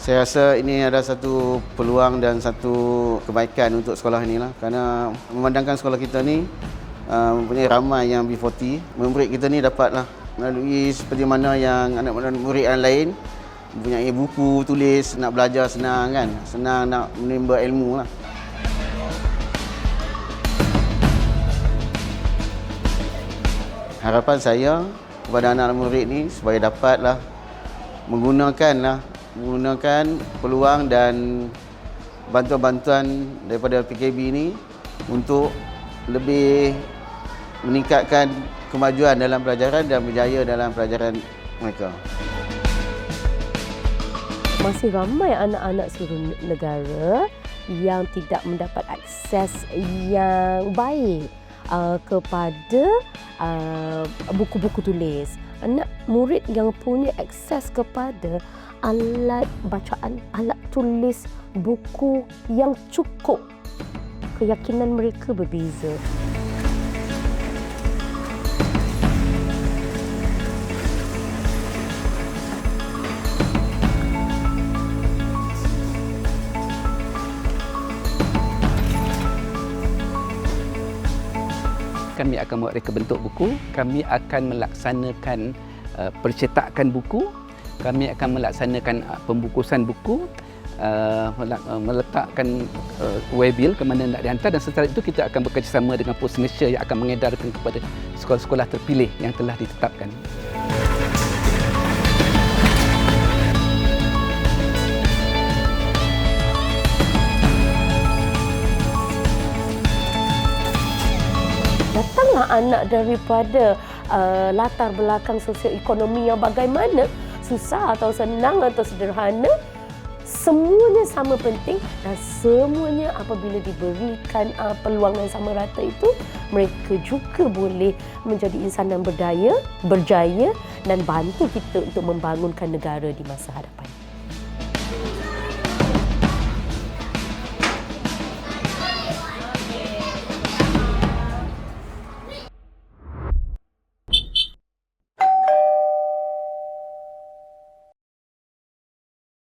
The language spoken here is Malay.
Saya rasa ini adalah satu peluang dan satu kebaikan untuk sekolah ini lah. Kerana memandangkan sekolah kita ni mempunyai ramai yang B40. Murid kita ni dapatlah melalui seperti mana yang anak-anak murid yang lain mempunyai buku tulis, nak belajar senang kan. Senang nak menimba ilmu lah. Harapan saya kepada anak-anak murid ni supaya dapatlah menggunakan peluang dan bantuan-bantuan daripada PKB ini untuk lebih meningkatkan kemajuan dalam pelajaran dan berjaya dalam pelajaran mereka. Masih ramai anak-anak seluruh negara yang tidak mendapat akses yang baik kepada buku-buku tulis. Anak murid yang punya akses kepada alat bacaan, alat tulis, buku yang cukup, keyakinan mereka berbeza. Kami akan buat reka bentuk buku, kami akan melaksanakan percetakan buku, kami akan melaksanakan pembungkusan buku, meletakkan waybill ke mana nak dihantar, dan setelah itu kita akan bekerjasama dengan pos Malaysia yang akan mengedarkan kepada sekolah-sekolah terpilih yang telah ditetapkan. Datanglah anak daripada latar belakang sosioekonomi yang bagaimana, susah atau senang atau sederhana, semuanya sama penting dan semuanya apabila diberikan peluang yang sama rata itu, mereka juga boleh menjadi insan yang berdaya, berjaya dan bantu kita untuk membangunkan negara di masa hadapan.